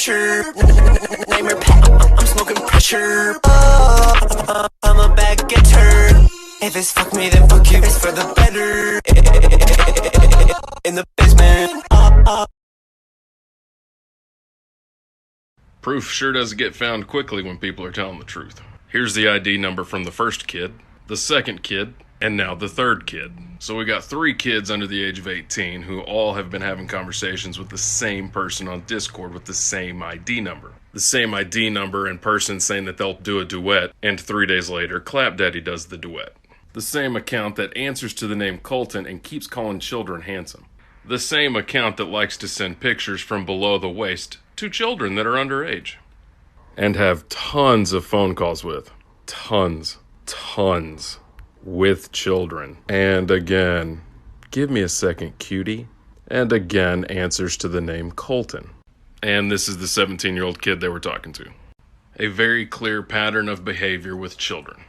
pressure. Nightmare Pat, I'm smoking pressure. I'm a bad getter. If it's fuck me, then fuck you. It's for the better. In the basement. Proof sure does get found quickly when people are telling the truth. Here's the ID number from the first kid, the second kid, and now the third kid. So we got 3 kids under the age of 18 who all have been having conversations with the same person on Discord with the same ID number. The same ID number and person saying that they'll do a duet, and 3 days later, ClapDaddie does the duet. The same account that answers to the name Colton and keeps calling children handsome. The same account that likes to send pictures from below the waist to children that are underage. And have tons of phone calls with. Tons. With children. And again, give me a second, cutie. And again, answers to the name Colton. And this is the 17-year-old kid they were talking to. A very clear pattern of behavior with children.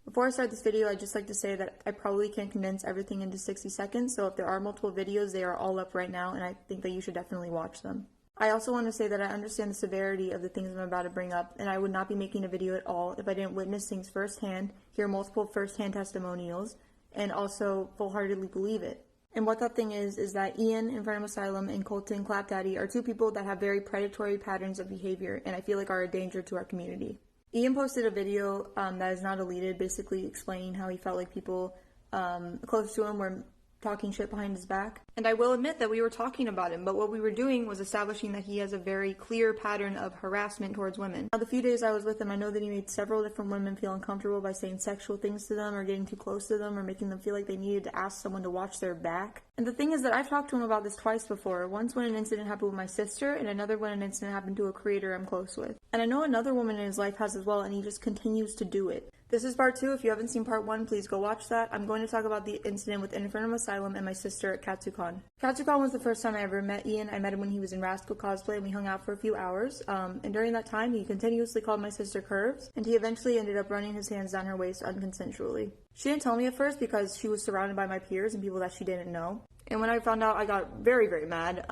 Before I start this video, I'd just like to say that I probably can't condense everything into 60 seconds, so if there are multiple videos, they are all up right now, and I think that you should definitely watch them. I also want to say that I understand the severity of the things I'm about to bring up, and I would not be making a video at all if I didn't witness things firsthand, hear multiple firsthand testimonials, and also full-heartedly believe it. And what that thing is that Ian, InfernumAsylum, and Colton, ClapDaddie, are 2 people that have very predatory patterns of behavior, and I feel like are a danger to our community. Ian posted a video that is not deleted, basically explaining how he felt like people close to him were talking shit behind his back. And I will admit that we were talking about him, but what we were doing was establishing that he has a very clear pattern of harassment towards women. Now, the few days I was with him, I know that he made several different women feel uncomfortable by saying sexual things to them or getting too close to them or making them feel like they needed to ask someone to watch their back. And the thing is that I've talked to him about this twice before. Once when an incident happened with my sister, and another when an incident happened to a creator I'm close with. And I know another woman in his life has as well, and he just continues to do it. This is part 2. If you haven't seen part 1, please go watch that. I'm going to talk about the incident with InfernumAsylum and my sister at KatsuCon. KatsuCon was the first time I ever met Ian. I met him when he was in Rascal cosplay, and we hung out for a few hours. And during that time, he continuously called my sister curves, and he eventually ended up running his hands down her waist unconsensually. She didn't tell me at first because she was surrounded by my peers and people that she didn't know. And when I found out, I got very, very mad.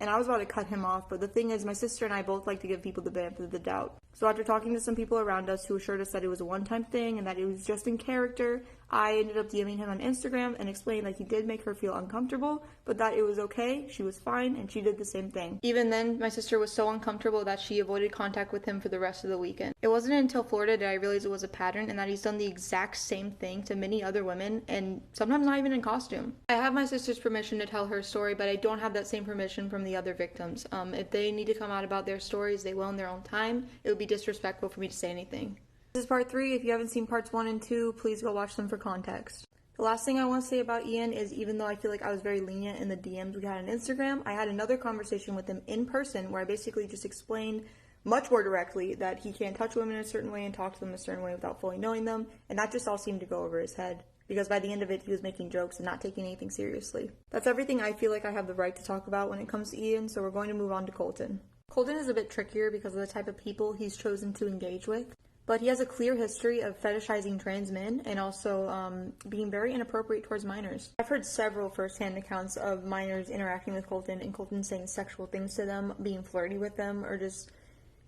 And I was about to cut him off, but the thing is, my sister and I both like to give people the benefit of the doubt. So after talking to some people around us who assured us that it was a one-time thing and that it was just in character, I ended up DMing him on Instagram and explained that he did make her feel uncomfortable, but that it was okay, she was fine, and she did the same thing. Even then, my sister was so uncomfortable that she avoided contact with him for the rest of the weekend. It wasn't until Florida that I realized it was a pattern and that he's done the exact same thing to many other women, and sometimes not even in costume. I have my sister's permission to tell her story, but I don't have that same permission from the other victims. If they need to come out about their stories, they will in their own time. It would be disrespectful for me to say anything. This is part 3. If you haven't seen parts 1 and 2, please go watch them for context. The last thing I want to say about Ian is, even though I feel like I was very lenient in the DMs we had on Instagram, I had another conversation with him in person where I basically just explained much more directly that he can't touch women in a certain way and talk to them a certain way without fully knowing them, and that just all seemed to go over his head. Because by the end of it, he was making jokes and not taking anything seriously. That's everything I feel like I have the right to talk about when it comes to Ian, so we're going to move on to Colton. Colton is a bit trickier because of the type of people he's chosen to engage with, but he has a clear history of fetishizing trans men and also being very inappropriate towards minors. I've heard several first-hand accounts of minors interacting with Colton and Colton saying sexual things to them, being flirty with them, or just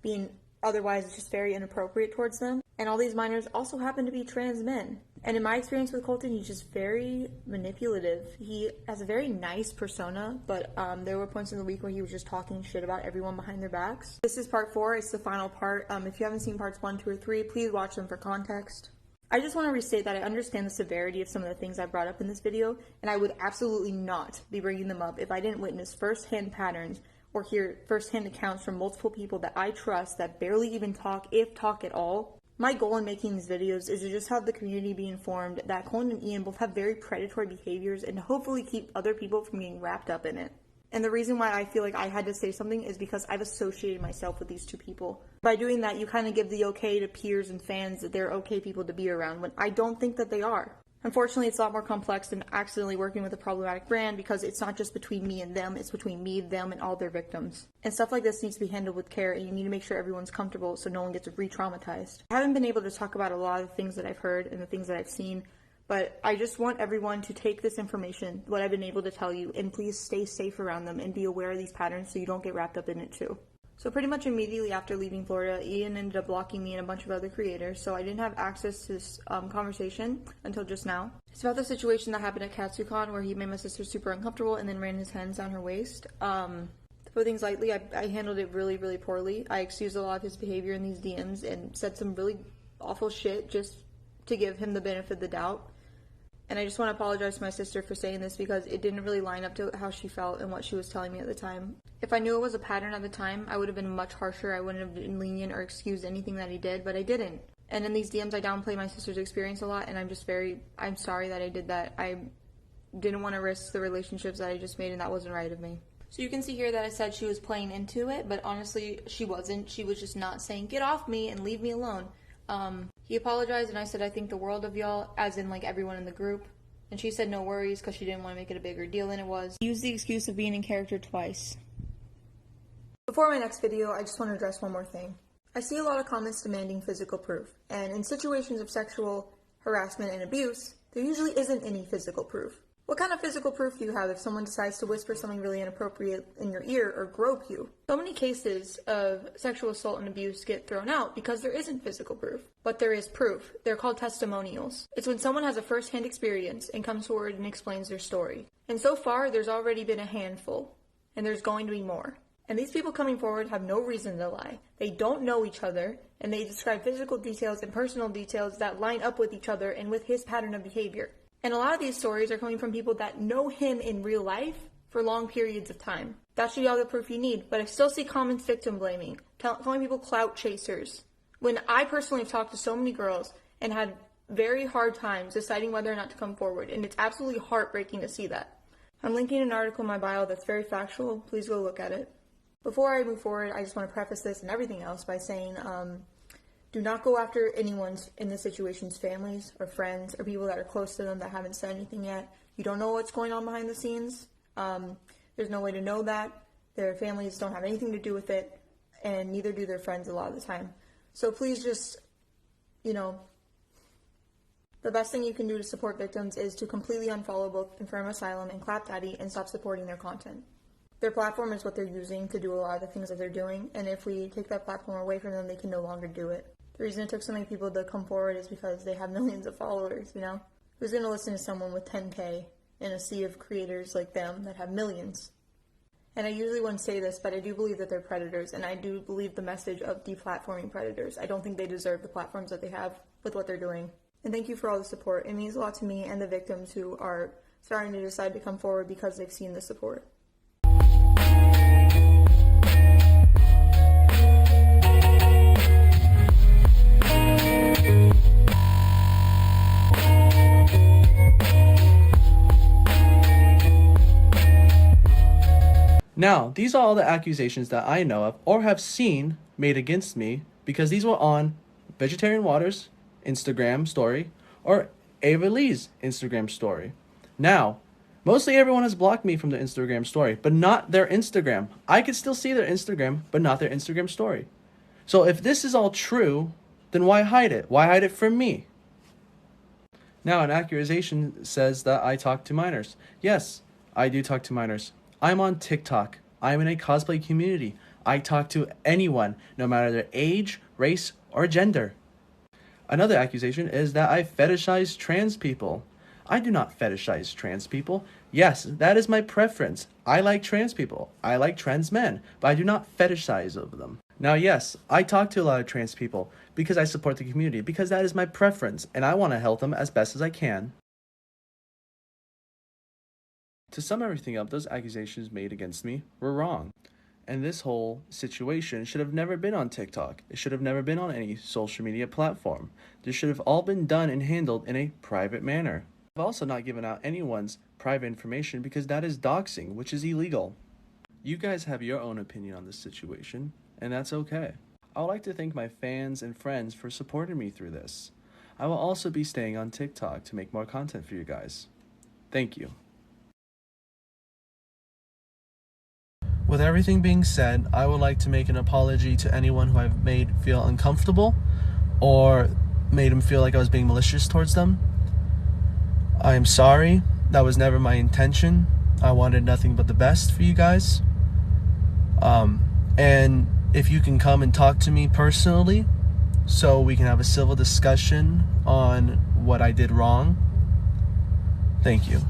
being otherwise just very inappropriate towards them. And all these minors also happen to be trans men. And in my experience with Colton, he's just very manipulative. He has a very nice persona, but there were points in the week where he was just talking shit about everyone behind their backs. This is part 4. It's the final part. If you haven't seen parts 1, 2, or 3, please watch them for context. I just want to restate that I understand the severity of some of the things I brought up in this video, and I would absolutely not be bringing them up if I didn't witness first-hand patterns or hear first-hand accounts from multiple people that I trust that barely even talk, if talk at all. My goal in making these videos is to just have the community be informed that Colton and Ian both have very predatory behaviors and to hopefully keep other people from getting wrapped up in it. And the reason why I feel like I had to say something is because I've associated myself with these 2 people. By doing that, you kind of give the okay to peers and fans that they're okay people to be around, when I don't think that they are. Unfortunately, it's a lot more complex than accidentally working with a problematic brand, because it's not just between me and them, it's between me, them, and all their victims. And stuff like this needs to be handled with care, and you need to make sure everyone's comfortable so no one gets re-traumatized. I haven't been able to talk about a lot of the things that I've heard and the things that I've seen, But I just want everyone to take this information, what I've been able to tell you, and please stay safe around them and be aware of these patterns so you don't get wrapped up in it too. So pretty much immediately after leaving Florida, Ian ended up blocking me and a bunch of other creators, so I didn't have access to this conversation until just now. It's about the situation that happened at KatsuCon where he made my sister super uncomfortable and then ran his hands down her waist. To put things lightly, I handled it really, really poorly. I excused a lot of his behavior in these DMs and said some really awful shit just to give him the benefit of the doubt. And I just want to apologize to my sister for saying this because it didn't really line up to how she felt and what she was telling me at the time. If I knew it was a pattern at the time, I would have been much harsher. I wouldn't have been lenient or excused anything that he did, but I didn't. And in these DMs, I downplay my sister's experience a lot, and I'm sorry that I did that. I didn't want to risk the relationships that I just made, and that wasn't right of me. So you can see here that I said she was playing into it, but honestly, she wasn't. She was just not saying, get off me and leave me alone. He apologized, and I said, I think the world of y'all, as in, like, everyone in the group. And she said no worries, because she didn't want to make it a bigger deal than it was. He used the excuse of being in character twice. Before my next video, I just want to address one more thing. I see a lot of comments demanding physical proof, and in situations of sexual harassment and abuse, there usually isn't any physical proof. What kind of physical proof do you have if someone decides to whisper something really inappropriate in your ear or grope you? So many cases of sexual assault and abuse get thrown out because there isn't physical proof. But there is proof. They're called testimonials. It's when someone has a first-hand experience and comes forward and explains their story. And so far, there's already been a handful, and there's going to be more. And these people coming forward have no reason to lie. They don't know each other, and they describe physical details and personal details that line up with each other and with his pattern of behavior. And a lot of these stories are coming from people that know him in real life for long periods of time. That should be all the proof you need, but I still see comments victim blaming, calling people clout chasers. When I personally have talked to so many girls and had very hard times deciding whether or not to come forward, and it's absolutely heartbreaking to see that. I'm linking an article in my bio that's very factual. Please go look at it. Before I move forward, I just want to preface this and everything else by saying, do not go after anyone's in this situation's families or friends or people that are close to them that haven't said anything yet. You don't know what's going on behind the scenes. There's no way to know that. Their families don't have anything to do with it, and neither do their friends a lot of the time. So please just, the best thing you can do to support victims is to completely unfollow both InfernumAsylum and ClapDaddie and stop supporting their content. Their platform is what they're using to do a lot of the things that they're doing, and if we take that platform away from them, they can no longer do it. The reason it took so many people to come forward is because they have millions of followers, Who's going to listen to someone with 10K in a sea of creators like them that have millions? And I usually wouldn't say this, but I do believe that they're predators, and I do believe the message of deplatforming predators. I don't think they deserve the platforms that they have with what they're doing. And thank you for all the support. It means a lot to me and the victims who are starting to decide to come forward because they've seen the support. Now, these are all the accusations that I know of or have seen made against me because these were on Vegetarian Water's Instagram story or Ava Lee's Instagram story. Now, mostly everyone has blocked me from the Instagram story, but not their Instagram. I could still see their Instagram, but not their Instagram story. So if this is all true, then why hide it? Why hide it from me? Now, an accusation says that I talk to minors. Yes, I do talk to minors. I'm on TikTok. I'm in a cosplay community. I talk to anyone, no matter their age, race, or gender. Another accusation is that I fetishize trans people. I do not fetishize trans people. Yes, that is my preference. I like trans people. I like trans men, but I do not fetishize over them. Now, yes, I talk to a lot of trans people because I support the community, because that is my preference, and I want to help them as best as I can. To sum everything up, those accusations made against me were wrong. And this whole situation should have never been on TikTok. It should have never been on any social media platform. This should have all been done and handled in a private manner. I've also not given out anyone's private information because that is doxing, which is illegal. You guys have your own opinion on this situation, and that's okay. I would like to thank my fans and friends for supporting me through this. I will also be staying on TikTok to make more content for you guys. Thank you. With everything being said, I would like to make an apology to anyone who I've made feel uncomfortable or made them feel like I was being malicious towards them. I am sorry. That was never my intention. I wanted nothing but the best for you guys. And if you can come and talk to me personally so we can have a civil discussion on what I did wrong, thank you.